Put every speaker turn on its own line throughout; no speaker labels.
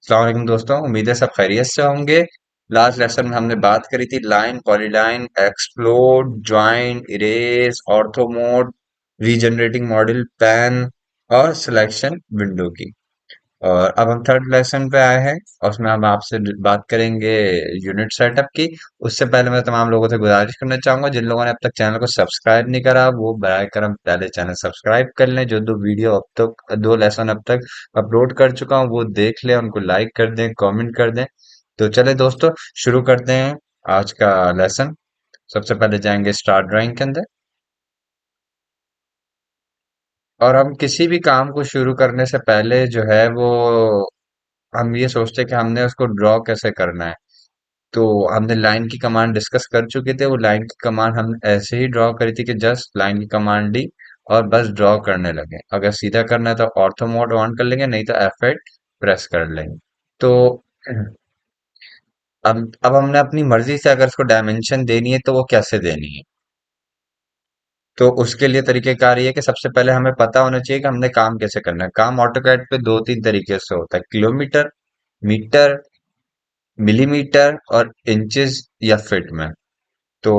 अस्सलाम वालेकुम दोस्तों, उम्मीद है सब खैरियत से होंगे। लास्ट लेसन में हमने बात करी थी line, polyline, explode, join, erase, ortho mode, regenerating model, pan और सिलेक्शन विंडो की। और अब हम थर्ड लेसन पे आए हैं और उसमें हम आपसे बात करेंगे यूनिट सेटअप की। उससे पहले मैं तमाम लोगों से गुजारिश करना चाहूंगा, जिन लोगों ने अब तक चैनल को सब्सक्राइब नहीं करा वो बराए करम पहले चैनल सब्सक्राइब कर लें। जो दो वीडियो अब तक, दो लेसन अब तक अपलोड कर चुका हूँ वो देख लें, उनको लाइक कर दें, कमेंट कर दें। तो चले दोस्तों, शुरू करते हैं आज का लेसन। सबसे पहले जाएंगे स्टार्ट ड्राइंग के अंदर। और हम किसी भी काम को शुरू करने से पहले जो है वो हम ये सोचते हैं कि हमने उसको ड्रॉ कैसे करना है। तो हमने लाइन की कमांड डिस्कस कर चुके थे। वो लाइन की कमांड हम ऐसे ही ड्रॉ करी थी कि जस्ट लाइन की कमांड दी और बस ड्रॉ करने लगे। अगर सीधा करना है तो ऑर्थो मोड ऑन कर लेंगे, नहीं तो F8 प्रेस कर लेंगे। तो अब हमने अपनी मर्जी से अगर इसको डायमेंशन देनी है तो वो कैसे देनी है। तो उसके लिए तरीकेकार ये है कि सबसे पहले हमें पता होना चाहिए कि हमने काम कैसे करना है। काम ऑटोकैड पे दो तीन तरीके से होता है: किलोमीटर, मीटर, मिलीमीटर और इंचेस या फीट में। तो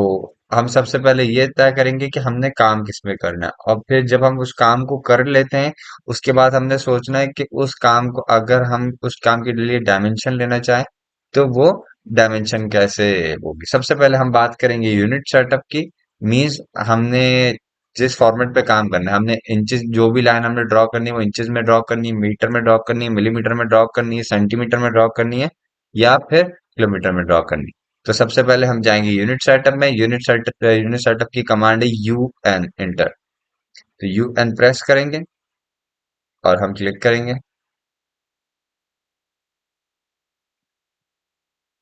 हम सबसे पहले ये तय करेंगे कि हमने काम किसमें करना है, और फिर जब हम उस काम को कर लेते हैं उसके बाद हमने सोचना है कि उस काम को, अगर हम उस काम के लिए डायमेंशन लेना चाहें तो वो डायमेंशन कैसे होगी। सबसे पहले हम बात करेंगे यूनिट सेटअप की। मींस हमने जिस फॉर्मेट पे काम करना है, हमने इंचेस, जो भी लाइन हमने ड्रॉ करनी है वो इंचेस में ड्रॉ करनी है, मीटर में ड्रॉ करनी है, मिलीमीटर में ड्रॉ करनी है, सेंटीमीटर में ड्रॉ करनी है या फिर किलोमीटर में ड्रॉ करनी है। तो सबसे पहले हम जाएंगे यूनिट सेटअप में। यूनिट सेटअप की कमांड है UN इंटर। तो UN प्रेस करेंगे और हम क्लिक करेंगे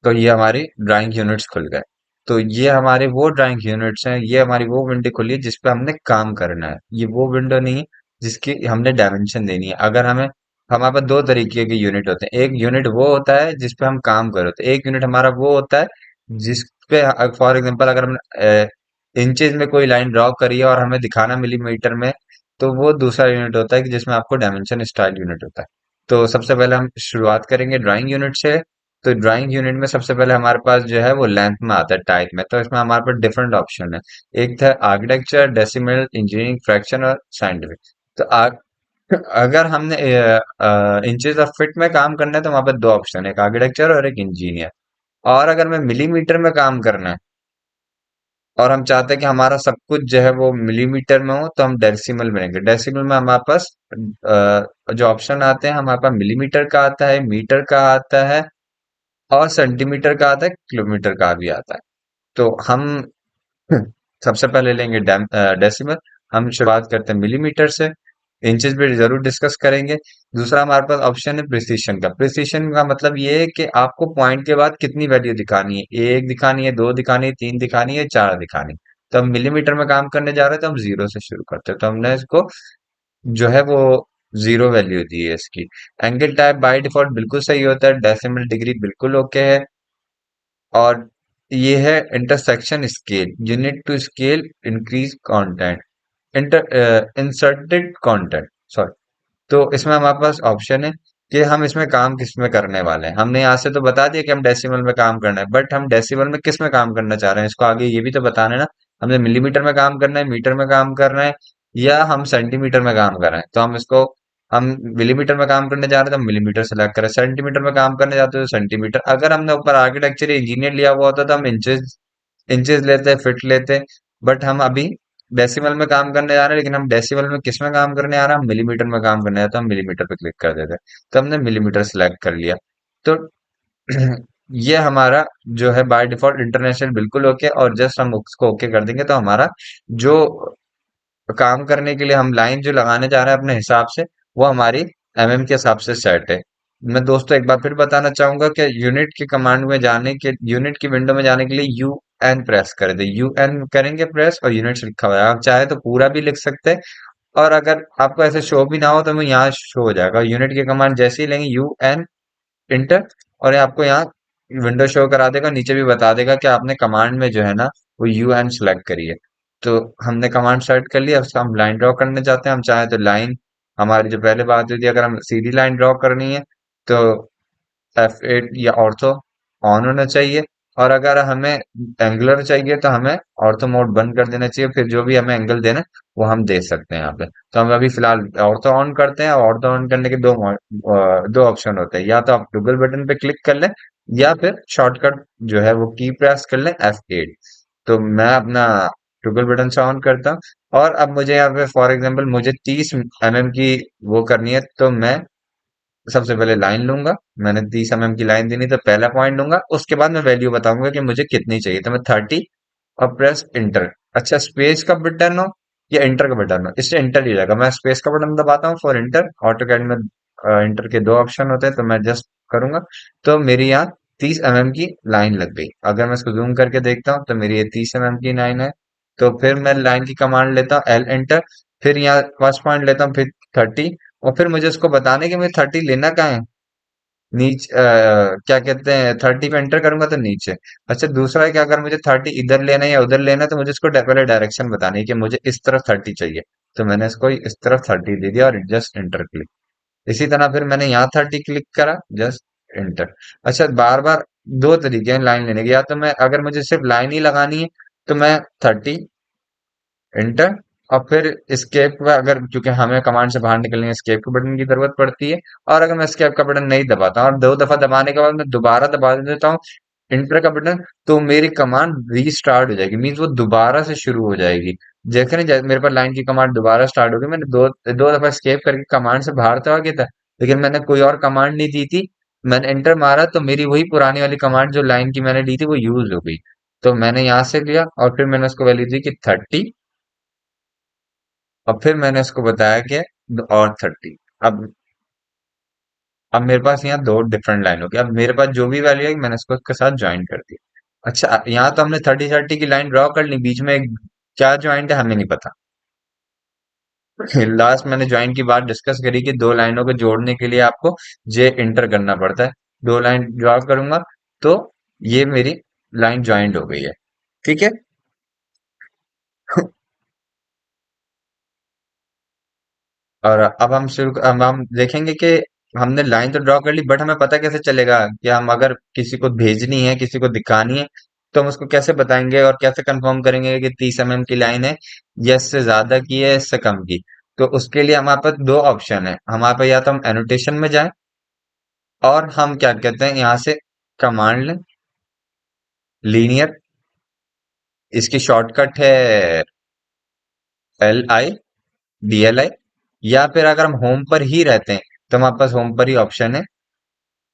तो ये हमारी ड्राइंग यूनिट्स खुल गए। तो ये हमारे वो ड्राइंग यूनिट्स हैं, ये हमारी वो विंडो खुली है जिस पे हमने काम करना है। ये वो विंडो नहीं है जिसकी हमने डायमेंशन देनी है। अगर हमें, हमारे पास दो तरीके के यूनिट होते हैं। एक यूनिट वो होता है जिस पे हम काम कर रहे होते हैं, एक यूनिट हमारा वो होता है जिस पे, फॉर एग्जांपल अगर हमने इंचेस में कोई लाइन ड्रॉ करी है और हमें दिखाना मिलीमीटर में, तो वो दूसरा यूनिट होता है कि जिसमें आपको डायमेंशन स्टाइल यूनिट होता है। तो सबसे पहले हम शुरुआत करेंगे ड्राइंग यूनिट से। तो ड्राइंग यूनिट में सबसे पहले हमारे पास जो है वो लेंथ में आता है, टाइप में। तो इसमें हमारे पास डिफरेंट ऑप्शन है। एक था आर्किटेक्चर, डेसिमल, इंजीनियरिंग, फ्रैक्शन और साइंटिफिक। तो अगर हमने इंचेस ऑफ फीट में काम करना है तो वहां पर दो ऑप्शन है, एक आर्किटेक्चर और एक इंजीनियर। और अगर मैं मिलीमीटर में काम करना है और हम चाहते हैं कि हमारा सब कुछ जो है वो मिलीमीटर में हो, तो हम डेसिमल में लेंगे। डेसिमल में हमारे पास जो ऑप्शन आते हैं, हमारे पास मिलीमीटर का आता है, मीटर का आता है और सेंटीमीटर का आता है, किलोमीटर का भी आता है। तो हम सबसे पहले लेंगे डेसिमल। हम शुरुआत करते हैं मिलीमीटर से। इंचेस भी जरूर डिस्कस करेंगे। दूसरा हमारे पास ऑप्शन है प्रिसीशन का। प्रिसीशन का मतलब ये है कि आपको पॉइंट के बाद कितनी वैल्यू दिखानी है, एक दिखानी है, दो दिखानी है, तीन दिखानी है, चार दिखानी है। तो हम मिलीमीटर में काम करने जा रहे हैं तो हम जीरो से शुरू करते हैं। तो हमने इसको जो है वो जीरो वैल्यू दी है इसकी। एंगल टाइप बाय डिफॉल्ट बिल्कुल सही होता है, डेसिमल डिग्री बिल्कुल ओके है। और ये है intersection scale, unit to scale increase content, inserted content, sorry. तो इसमें हमारे पास ऑप्शन है कि हम इसमें काम किस में करने वाले हैं। हमने यहाँ से तो बता दिया कि हम डेसिमल में काम करना है, बट हम डेसिमल में किस में काम करना चाह रहे हैं इसको आगे ये भी तो बताना है ना। हमने मिलीमीटर में काम करना है, मीटर में काम करना है, या हम सेंटीमीटर में काम कर रहे हैं। तो हम इसको, हम मिलीमीटर में काम करने जा रहे हैं तो हम मिलीमीटर सेलेक्ट करें, सेंटीमीटर में काम करने जाते हैं तो सेंटीमीटर। अगर हमने ऊपर आर्किटेक्चर इंजीनियर लिया हुआ होता तो हम इंचेस, इंचेस लेते, फिट लेते। बट हम अभी डेसिमल में काम करने जा रहे हैं, लेकिन हम डेसिमल में किस में काम करने आ रहे हैं, हम मिलीमीटर में काम करने जाते हैं, हम मिलीमीटर पे क्लिक कर देते हैं। तो हमने मिलीमीटर सेलेक्ट कर लिया। तो ये हमारा जो है बाय डिफॉल्ट इंटरनेशनल बिल्कुल ओके, और जस्ट हम उसको ओके कर देंगे तो हमारा जो काम करने के लिए हम लाइन जो लगाने जा रहे हैं अपने हिसाब से, वो हमारी MM के हिसाब से सेट है। मैं दोस्तों एक बार फिर बताना चाहूंगा कि यूनिट की कमांड में जाने के, यूनिट की विंडो में जाने के लिए UN प्रेस कर दे। UN करेंगे प्रेस और यूनिट्स लिखा हुआ है, आप चाहे तो पूरा भी लिख सकते हैं। और अगर आपको ऐसे शो भी ना हो तो मैं यहाँ शो हो जाएगा। यूनिट की कमांड जैसे ही लेंगे UN इंटर, और ये आपको यहाँ विंडो शो करा देगा, नीचे भी बता देगा कि आपने कमांड में जो है ना वो UN सेलेक्ट करी है। तो हमने कमांड सेलेक्ट कर लिया, उसका हम लाइन ड्रॉ करने चाहते हैं। हम चाहे तो लाइन, हमारी जो पहले बात हुई थी, अगर हम सीधी लाइन ड्रॉ करनी है तो F8 या ऑर्थो ऑन होना चाहिए। और अगर हमें एंगुलर चाहिए तो हमें ऑर्थो मोड बंद कर देना चाहिए, फिर जो भी हमें एंगल देना है, वो हम दे सकते हैं यहाँ पे। तो हम अभी फिलहाल ऑर्थो ऑन करते हैं। ऑर्थो ऑन करने के दो ऑप्शन होते हैं, या तो आप टॉगल बटन पे क्लिक कर लें, या फिर शॉर्टकट जो है वो की प्रेस कर लें F8। तो मैं अपना टॉगल बटन से ऑन करता हूँ। और अब मुझे यहाँ पे फॉर एग्जांपल मुझे 30 mm की वो करनी है, तो मैं सबसे पहले लाइन लूंगा। मैंने 30 mm की लाइन देनी, तो पहला पॉइंट लूंगा, उसके बाद मैं वैल्यू बताऊंगा कि मुझे कितनी चाहिए, तो मैं 30 और प्रेस इंटर। अच्छा, स्पेस का बटन हो या इंटर का बटन हो, इससे इंटर ही रहेगा। मैं स्पेस का बटन दबाता हूँ फॉर इंटर। ऑटोकैड में इंटर के दो ऑप्शन होते हैं, तो मैं जस्ट करूंगा। तो मेरी यहाँ 30 mm की लाइन लग गई। अगर मैं इसको जूम करके देखता हूँ तो मेरी ये 30 mm की लाइन है। तो फिर मैं लाइन की कमांड लेता हूँ, एल एंटर। फिर यहाँ फर्स्ट पॉइंट लेता हूँ, फिर 30। और फिर मुझे उसको बताने कि मुझे 30 लेना कहाँ है। नीचे क्या कहते हैं, 30 पे एंटर करूंगा तो नीचे। अच्छा, दूसरा है कि अगर मुझे 30 इधर लेना है या उधर लेना है, तो मुझे इसको पहले डायरेक्शन बतानी है कि मुझे इस तरफ 30 चाहिए। तो मैंने इसको इस तरफ 30 दे दिया और जस्ट एंटर क्लिक। इसी तरह फिर मैंने यहाँ 30 क्लिक करा, जस्ट एंटर। अच्छा, बार बार दो तरीके हैं लाइन लेने के। या तो मैं, अगर मुझे सिर्फ लाइन ही लगानी है, तो मैं 30 एंटर। और फिर एस्केप का, अगर क्योंकि हमें कमांड से बाहर निकलने एस्केप के बटन की जरूरत पड़ती है। और अगर मैं एस्केप का बटन नहीं दबाता और दो दफा दबाने के बाद मैं दोबारा दबा देता हूँ इंटर का बटन, तो मेरी कमांड रीस्टार्ट हो जाएगी, मीन्स वो दोबारा से शुरू हो जाएगी। जैसे नहीं, जैसे मेरे पास लाइन की कमांड दोबारा स्टार्ट हो गई, मैंने दो दो दफा एस्केप करके कमांड से बाहर तो आ गया था, लेकिन मैंने कोई और कमांड नहीं दी थी। मैंने एंटर मारा तो मेरी वही पुरानी वाली कमांड जो लाइन की मैंने दी थी वो यूज हो गई। तो मैंने यहाँ से लिया और फिर मैंने उसको वैल्यू दी कि 30। और फिर मैंने उसको बताया कि और 30। अब अब मेरे पास यहाँ दो डिफरेंट लाइन हो गई। अब मेरे पास जो भी वैल्यू है मैंने इसको उसके साथ ज्वाइन कर दिया। अच्छा, यहाँ तो हमने 30 30 की लाइन ड्रॉ कर ली, बीच में क्या ज्वाइंट है हमें नहीं पता। लास्ट मैंने ज्वाइन की बात डिस्कस करी कि दो लाइनों को जोड़ने के लिए आपको जे इंटर करना पड़ता है। दो लाइन ड्रॉ करूंगा तो ये मेरी लाइन ज्वाइंट हो गई है। ठीक है। और अब हम देखेंगे कि हमने लाइन तो ड्रॉ कर ली, बट हमें पता कैसे चलेगा कि हम अगर किसी को भेजनी है, किसी को दिखानी है, तो हम उसको कैसे बताएंगे और कैसे कंफर्म करेंगे कि 30 mm की लाइन है, या इससे ज्यादा की है, इससे कम की। तो उसके लिए हमारे पास दो ऑप्शन है हमारे पास, या तो हम एनोटेशन में जाएं और हम क्या कहते हैं यहाँ से कमांड लें, लीनियर। इसकी शॉर्टकट है LI, DLI। या फिर अगर हम होम पर ही रहते हैं तो हमारे पास होम पर ही ऑप्शन है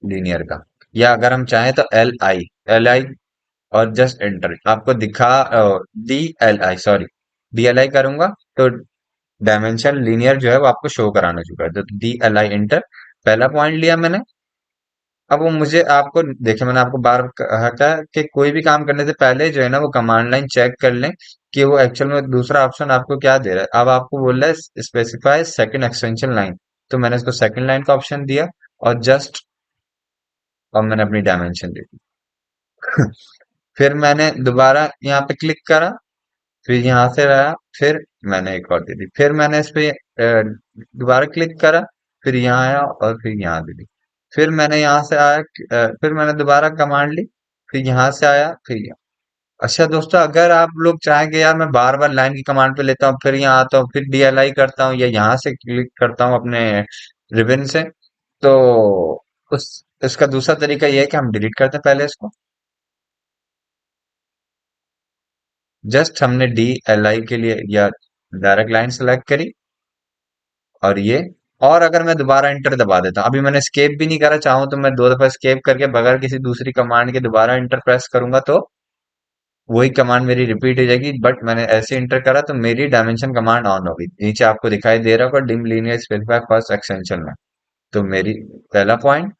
लीनियर का। या अगर हम चाहें तो एल आई और जस्ट एंटर आपको दिखा, DLI सॉरी, DLI करूंगा तो डायमेंशन लीनियर जो है वो आपको शो कराना चुका है। तो DLI एंटर, पहला पॉइंट लिया मैंने। अब वो मुझे आपको देखिए, मैंने आपको बार कहा था कि कोई भी काम करने से पहले जो है ना वो कमांड लाइन चेक कर लें कि वो एक्चुअल में दूसरा ऑप्शन आपको क्या दे रहा है। अब आपको बोल रहा है स्पेसिफाई सेकंड एक्सटेंशन लाइन, तो मैंने इसको सेकंड लाइन का ऑप्शन दिया और जस्ट, और मैंने अपनी डायमेंशन दे दी। फिर मैंने दोबारा यहाँ पे क्लिक करा, फिर यहाँ से आया, फिर मैंने एक और दे दी, फिर मैंने इस पे दोबारा क्लिक करा, फिर यहाँ आया और फिर यहाँ दे दी। फिर मैंने यहाँ से आया, फिर मैंने दोबारा कमांड ली, फिर यहाँ से आया, फिर यहाँ। अच्छा दोस्तों, अगर आप लोग चाहें कि यार मैं बार बार लाइन की कमांड पे लेता हूँ, फिर यहाँ आता हूँ, फिर DLI करता हूँ, या यहाँ से क्लिक करता हूँ अपने रिबन से, तो उस इसका दूसरा तरीका ये है कि हम डिलीट करते हैं पहले इसको। जस्ट हमने DLI के लिए या डायरेक्ट लाइन सेलेक्ट करी, और ये, और अगर मैं दोबारा इंटर दबा देता हूँ, अभी मैंने स्केप भी नहीं करा, चाहूँ तो मैं दो दफा स्केप करके बगैर किसी दूसरी कमांड के दोबारा इंटर प्रेस करूंगा तो वही कमांड मेरी रिपीट हो जाएगी। बट मैंने ऐसे इंटर करा तो मेरी डायमेंशन कमांड ऑन हो गई। नीचे आपको दिखाई दे रहा होगा dim linear specify first extension में। तो मेरी पहला पॉइंट,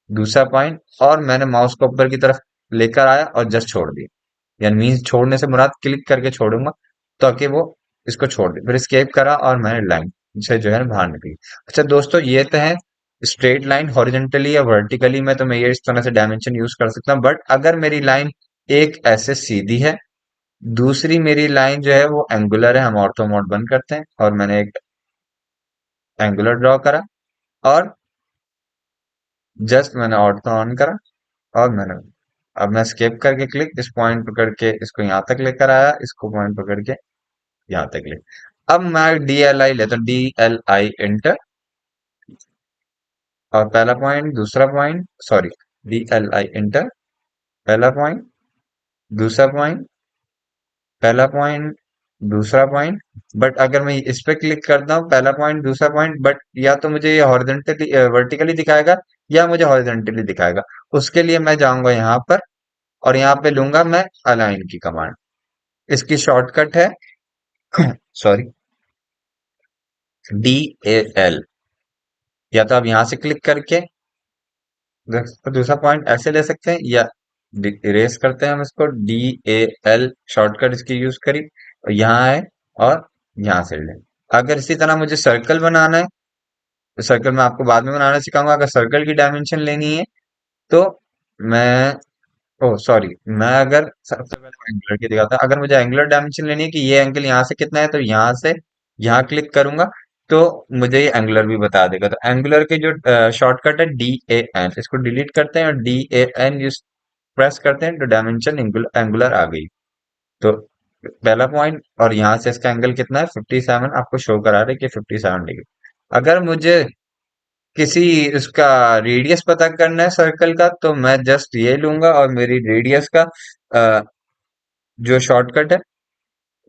दूसरा पॉइंट, और मैंने माउस को ऊपर की तरफ लेकर आया और जस्ट छोड़ दिया। यानी मीन्स छोड़ने से मुराद क्लिक करके छोड़ूंगा ताकि वो इसको छोड़ दे। फिर स्केप करा और मैंने लाइन से जो है बाहर निकली। अच्छा दोस्तों, ये तो है स्ट्रेट लाइन, हॉरिजेंटली या वर्टिकली में तो मैं ये इस तरह से डायमेंशन यूज कर सकता हूँ। बट अगर मेरी लाइन एक ऐसे सीधी है, दूसरी मेरी लाइन जो है वो एंगुलर है, हम ऑर्थो मोड बंद करते हैं और मैंने एक एंगुलर ड्रॉ करा, और जस्ट मैंने ऑटो ऑन करा और मैंने, अब मैं स्केप करके क्लिक, इस पॉइंट पकड़ के इसको यहाँ तक लेकर आया, इसको पॉइंट पकड़ के यहाँ तक ले। अब मैं DLI लेता हूँ, DLI इंटर, और पहला पॉइंट दूसरा पॉइंट, सॉरी, DLI इंटर, पहला पॉइंट दूसरा पॉइंट, पहला पॉइंट दूसरा पॉइंट। बट अगर मैं इस पे क्लिक करता हूँ, पहला पॉइंट दूसरा पॉइंट, बट या तो मुझे ये हॉरिजॉन्टली वर्टिकली दिखाएगा या मुझे हॉरिजॉन्टली दिखाएगा। उसके लिए मैं जाऊंगा यहाँ पर और यहाँ पे लूंगा मैं अलाइन की कमांड। इसकी शॉर्टकट है सॉरी, DAL। या तो आप यहाँ से क्लिक करके दूसरा पॉइंट ऐसे ले सकते हैं, या इरेज करते हैं हम इसको, DAL शॉर्टकट इसकी यूज करी और यहाँ है, और यहाँ से लें। अगर इसी तरह मुझे सर्कल बनाना है तो सर्कल मैं आपको बाद में बनाना सिखाऊंगा। अगर सर्कल की डायमेंशन लेनी है तो मैं, ओह सॉरी, मैं अगर सबसे पहले एंगुलर की दिखाता हूँ। अगर मुझे एंगुलर डायमेंशन लेनी है कि ये एंगल यहाँ से कितना है, तो यहाँ से यहाँ क्लिक करूंगा तो मुझे ये एंगुलर भी बता देगा। तो एंगुलर के जो शॉर्टकट है DAN, इसको डिलीट करते हैं और DAN यूज प्रेस करते हैं तो डायमेंशन एंगुलर आ गई। तो पहला पॉइंट और यहाँ से इसका एंगल कितना है, 57 आपको शो करा रहे हैं कि 57 डिग्री। अगर मुझे किसी उसका रेडियस पता करना है सर्कल का, तो मैं जस्ट ये लूंगा और मेरी रेडियस का अ, जो शॉर्टकट है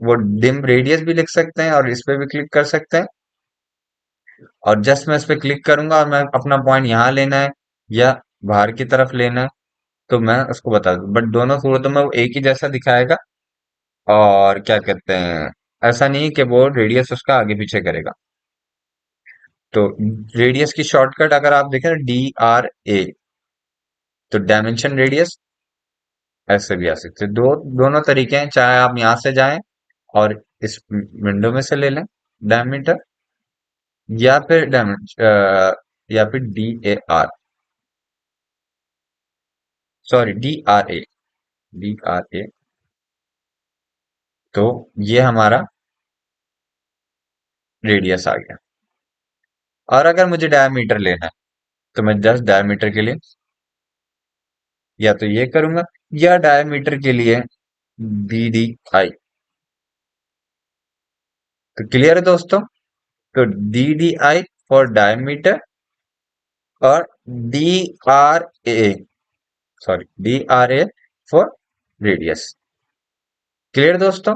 वो डिम रेडियस भी लिख सकते हैं और इस पे भी क्लिक कर सकते हैं। और जस्ट मैं इस पे क्लिक करूंगा और मैं अपना पॉइंट यहाँ लेना है या बाहर की तरफ लेना है तो मैं उसको बता दूं। बट दोनों सूरतों में वो एक ही जैसा दिखाएगा, और क्या कहते हैं, ऐसा नहीं कि वो रेडियस उसका आगे पीछे करेगा। तो रेडियस की शॉर्टकट अगर आप देखें, DRA, तो डायमेंशन रेडियस, ऐसे भी आ सकते हैं। दोनों तरीके हैं, चाहे आप यहाँ से जाएं और इस विंडो में से ले लें डायमीटर, या फिर या फिर DAR, सॉरी, DRA। तो ये हमारा रेडियस आ गया। और अगर मुझे डायमीटर लेना है तो मैं जस्ट डायमीटर के लिए या तो ये करूंगा, या डायमीटर के लिए DDI। तो क्लियर है दोस्तों। तो DDI फॉर डायमीटर, और DRA, sorry, DRA for radius. Clear दोस्तों।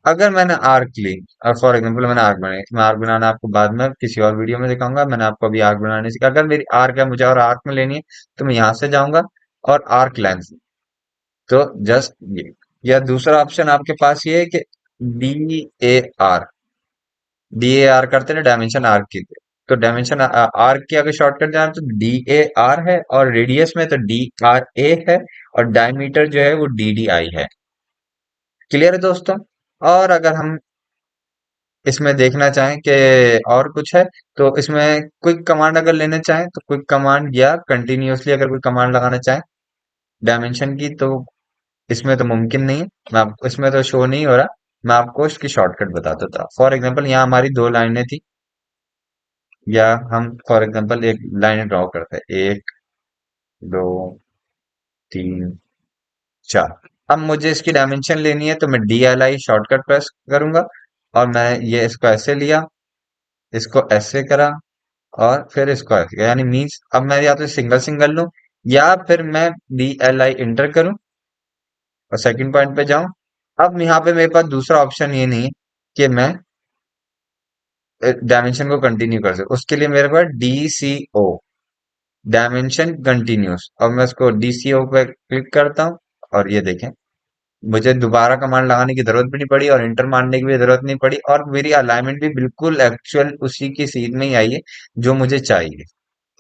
अगर मैंने आर्क ली, और फॉर एग्जांपल मैंने आर्क बनाई, मैं आर्क बनाना आपको बाद में किसी और वीडियो में दिखाऊंगा। मैंने आपको अभी आर्क बनाने सीखा। अगर मेरी आर्क है, मुझे और आर्क में लेनी है, तो मैं यहाँ से जाऊंगा और आर्क लेंथ, तो जस्ट ये, या दूसरा ऑप्शन आपके पास ये है कि DAR, DAR करते हैं डायमेंशन आर्क की। तो डायमेंशन आर्क की अगर शॉर्टकट जाए तो DAR है, और रेडियस में तो DRA है, और डायमीटर जो है वो DDI है। क्लियर है दोस्तों। और अगर हम इसमें देखना चाहें कि और कुछ है, तो इसमें क्विक कमांड अगर लेना चाहें तो क्विक कमांड, या कंटिन्यूअसली अगर कोई कमांड लगाना चाहें डायमेंशन की, तो इसमें तो मुमकिन नहीं है। मैं आपको इसमें तो शो नहीं हो रहा, मैं आपको इसकी शॉर्टकट बताता था। फॉर एग्जांपल यहाँ हमारी दो लाइनें थी, या हम फॉर एग्जांपल एक लाइन ड्रॉ करते हैं, एक, दो, तीन, चार। अब मुझे इसकी डायमेंशन लेनी है तो मैं DLI शॉर्टकट प्रेस करूंगा, और मैं ये इसको ऐसे लिया, इसको ऐसे करा, और फिर इसको ऐसे किया। यानी मीन्स अब मैं या तो सिंगल सिंगल लूं, या फिर मैं DLI इंटर करूं और सेकंड पॉइंट पे जाऊं। अब यहाँ पे मेरे पास दूसरा ऑप्शन ये नहीं है कि मैं डायमेंशन को कंटिन्यू कर सकूं। उसके लिए मेरे पास DCO, डायमेंशन कंटिन्यूस, और मैं उसको DCO पे क्लिक करता हूँ। और ये देखें, मुझे दोबारा कमांड लगाने की जरूरत भी नहीं पड़ी और इंटर मारने की भी जरूरत नहीं पड़ी, और मेरी अलाइनमेंट भी बिल्कुल एक्चुअल उसी की सीध में ही आई है जो मुझे चाहिए।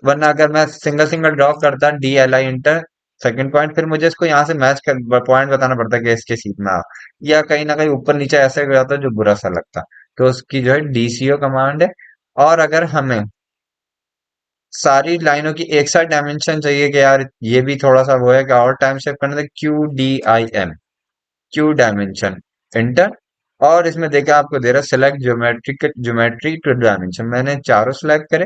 वरना अगर मैं सिंगल सिंगल ड्रॉ करता DLI इंटर सेकंड पॉइंट, फिर मुझे इसको यहाँ से मैच कर पॉइंट बताना पड़ता कि इसके सीध में आ, या कहीं ना कहीं ऊपर नीचे ऐसे हो जाता जो बुरा सा लगता। तो उसकी जो है DCO कमांड है। और अगर हमें सारी लाइनों की एक साथ डायमेंशन चाहिए कि यार ये भी थोड़ा सा वो है कि और टाइम सेव करने, तो QDIM, क्यू डायमेंशन इंटर। और इसमें देखा आपको दे रहा है सिलेक्ट ज्योमेट्री टू डायमेंशन, मैंने चारों सिलेक्ट करे,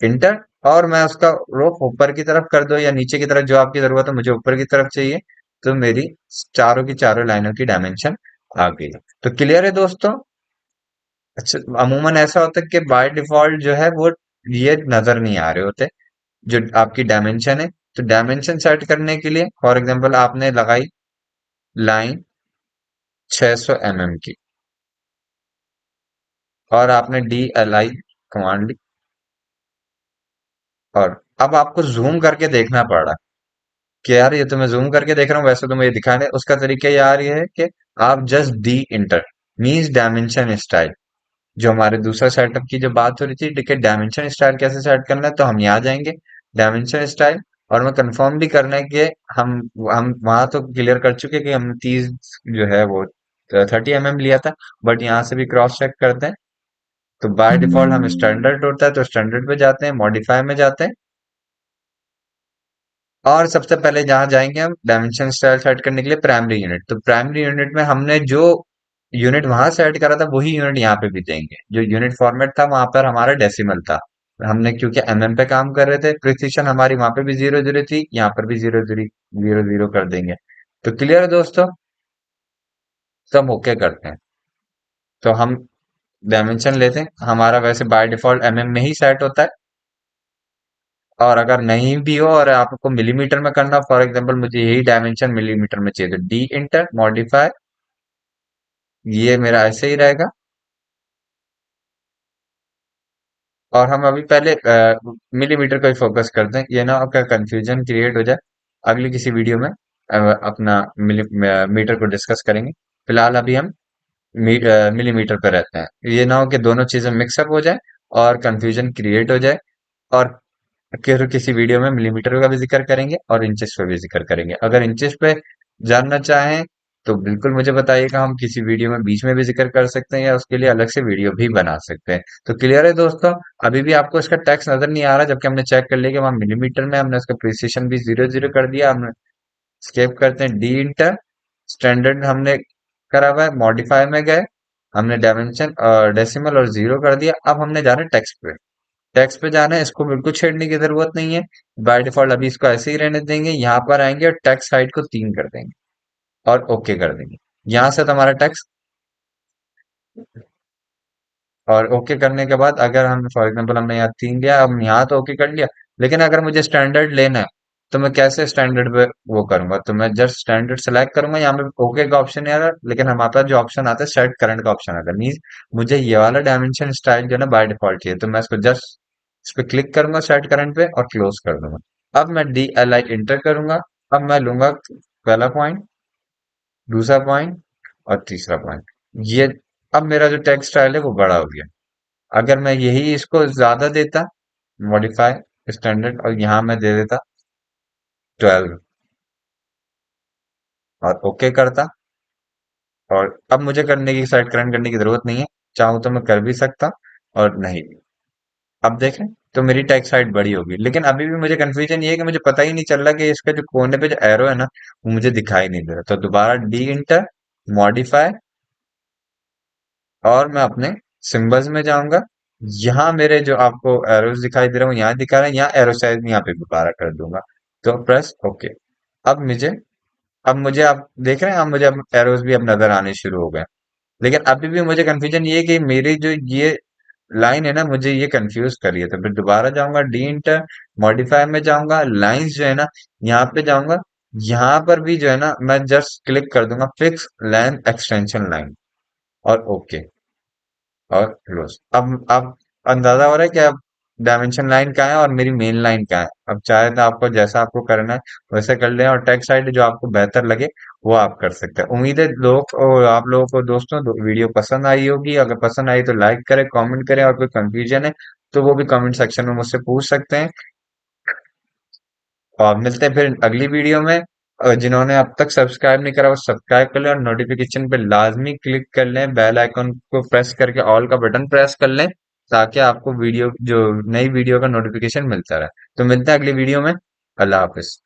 इंटर, और मैं उसका रोप ऊपर की तरफ कर दो या नीचे की तरफ, जो आपकी जरूरत है, मुझे ऊपर की तरफ चाहिए। तो मेरी चारों की चारों लाइनों की डायमेंशन आ गई। तो क्लियर है दोस्तों। अच्छा, अमूमन ऐसा होता है कि बाय डिफॉल्ट जो है वो ये नजर नहीं आ रहे होते जो आपकी डायमेंशन है। तो डायमेंशन सेट करने के लिए फॉर एग्जांपल आपने लगाई लाइन 600 mm की, और आपने DLI कमांड ली, और अब आपको जूम करके देखना पड़ रहा है कि यार ये तो मैं जूम करके देख रहा हूँ, वैसे तो मुझे दिखाने उसका तरीका यार ये है कि आप just D inter means dimension style, जो हमारे दूसरा सेटअप की जो बात हो रही थी, ठीक है, डायमेंशन स्टाइल कैसे सेट करना है, तो हम यहाँ जाएंगे डायमेंशन स्टाइल, और मैं कंफर्म भी करना है कि हम हम वहां तो क्लियर कर चुके कि हमने 30 जो है वो 30 mm लिया था, बट यहाँ से भी क्रॉस चेक करते हैं। तो बाय डिफॉल्ट हम स्टैंडर्ड होता है तो स्टैंडर्ड पे जाते हैं, मॉडिफाई में जाते हैं, और सबसे पहले जहां जाएंगे हम डायमेंशन स्टाइल सेट करने के लिए प्राइमरी यूनिट, तो प्राइमरी यूनिट में हमने जो यूनिट वहां सेट करा था वही यूनिट यहाँ पे भी देंगे। जो यूनिट फॉर्मेट था वहां पर हमारा डेसिमल था, हमने क्योंकि पे काम कर रहे थे, प्रिसिशन हमारी वहां पे भी 0 0 थी, यहाँ पर भी 0 0 0 0 कर देंगे। तो क्लियर है दोस्तों। सब ओके करते हैं। तो हम डायमेंशन लेते हैं, हमारा वैसे बाय डिफॉल्ट में ही सेट होता है, और अगर नहीं भी हो और आपको मिलीमीटर में करना, फॉर एग्जांपल मुझे यही डायमेंशन मिलीमीटर में चाहिए, तो डी इंटर मॉडिफाई, ये मेरा ऐसे ही रहेगा। और हम अभी पहले मिलीमीटर को ही फोकस करते हैं, ये ना आपका कंफ्यूजन क्रिएट हो जाए। अगली किसी वीडियो में अपना मीटर को डिस्कस करेंगे। फिलहाल अभी हम मिलीमीटर पे रहते हैं, ये ना हो कि दोनों चीजें मिक्सअप हो जाए और कंफ्यूजन क्रिएट हो जाए। और फिर किसी वीडियो में मिलीमीटर का भी जिक्र करेंगे और इंचेस पे भी जिक्र करेंगे। अगर इंचेस पे जानना चाहें तो बिल्कुल मुझे बताइएगा, हम किसी वीडियो में बीच में भी जिक्र कर सकते हैं या उसके लिए अलग से वीडियो भी बना सकते हैं। तो क्लियर है दोस्तों। अभी भी आपको इसका टेक्स्ट नजर नहीं आ रहा, जबकि हमने चेक कर लिया कि वहां मिलीमीटर में हमने उसका प्रिसिशन भी 0 0 कर दिया। हमने स्केप करते हैं, डी इंटर स्टैंडर्ड हमने करा हुआ है, मॉडिफाई में गए, हमने डायमेंशन डेसिमल और 0 कर दिया। अब हमने जाना है टेक्स्ट पे, टेक्स्ट पे जाना है, इसको बिल्कुल छेड़ने की जरूरत नहीं है। बाय डिफॉल्ट अभी इसको ऐसे ही रहने देंगे, यहाँ पर आएंगे और टेक्स्ट हाइट को 3 कर देंगे और ओके कर देंगे। यहाँ से तो हमारा टेक्स्ट, और ओके करने के बाद अगर हम फॉर एग्जांपल हमने यहाँ 3 लिया, हम यहाँ तो ओके कर लिया, लेकिन अगर मुझे स्टैंडर्ड लेना है तो मैं कैसे स्टैंडर्ड पे वो करूंगा, तो मैं जस्ट स्टैंडर्ड सेलेक्ट करूंगा, यहाँ पे ओके का ऑप्शन नहीं आ रहा, लेकिन हमारे पास जो ऑप्शन आता है सेट करंट का ऑप्शन आता है, मीन्स मुझे ये वाला डायमेंशन स्टाइल जो है ना बाय डिफॉल्ट चाहिए, तो मैं इसको जस्ट इस पे क्लिक करूंगा सेट करंट पे और क्लोज कर दूंगा। अब मैं DLI इंटर करूंगा। अब मैं लूंगा पहला पॉइंट, दूसरा पॉइंट और तीसरा पॉइंट, ये अब मेरा जो टेक्स्ट स्टाइल है वो बड़ा हो गया। अगर मैं यही इसको ज्यादा देता, मॉडिफाई स्टैंडर्ड, और यहाँ मैं दे देता 12 और ओके करता, और अब मुझे करने की साइड करंट करने की जरूरत नहीं है, चाहूं तो मैं कर भी सकता और नहीं भी। अब देखें तो मेरी टेक्स्ट साइड बड़ी होगी, लेकिन अभी भी मुझे कंफ्यूजन ये है कि मुझे पता ही नहीं चल रहा कि इसका जो कोने पे जो एरो है ना वो मुझे दिखाई नहीं दे रहा। तो दोबारा डी इंटर मॉडिफाई, और मैं अपने सिंबल्स में जाऊंगा, यहाँ मेरे जो आपको एरोस दिखाई दे रहा हूँ यहाँ दिखा रहा है, यहाँ एरो साइज यहाँ पे दोबारा कर दूंगा। तो प्रेस ओके। अब मुझे अब मुझे आप देख रहे हैं, अब मुझे अब एरोस भी अब नजर आने शुरू हो गए। लेकिन अभी भी मुझे कंफ्यूजन ये है कि मेरी जो ये लाइन है ना मुझे ये कंफ्यूज कर रही है। तो फिर दोबारा जाऊंगा डी इंटर मॉडिफाई में जाऊंगा, लाइंस जो है ना यहाँ पे जाऊंगा, यहाँ पर भी जो है ना मैं जस्ट क्लिक कर दूंगा फिक्स लेंथ एक्सटेंशन लाइन और ओके और क्लोज। अब अंदाजा हो रहा है कि अब डायमेंशन लाइन कहाँ है और मेरी मेन लाइन कहाँ है। अब चाहे तो आपको जैसा आपको करना है वैसे कर लें, और टेक्स्ट साइड जो आपको बेहतर लगे वो आप कर सकते हैं। उम्मीद है लोग और आप लोगों को दोस्तों वीडियो पसंद आई होगी। अगर पसंद आई तो लाइक करें, कमेंट करें, और कोई कंफ्यूजन है तो वो भी कमेंट सेक्शन में मुझसे पूछ सकते हैं। और मिलते हैं फिर अगली वीडियो में। और जिन्होंने अब तक सब्सक्राइब नहीं करा वो सब्सक्राइब कर लें, और नोटिफिकेशन पे लाजमी क्लिक कर लें, बेल आइकन को प्रेस करके ऑल का बटन प्रेस कर लें, ताकि आपको वीडियो जो नई वीडियो का नोटिफिकेशन मिलता रहे। तो मिलते हैं अगली वीडियो में। अल्लाह हाफिज।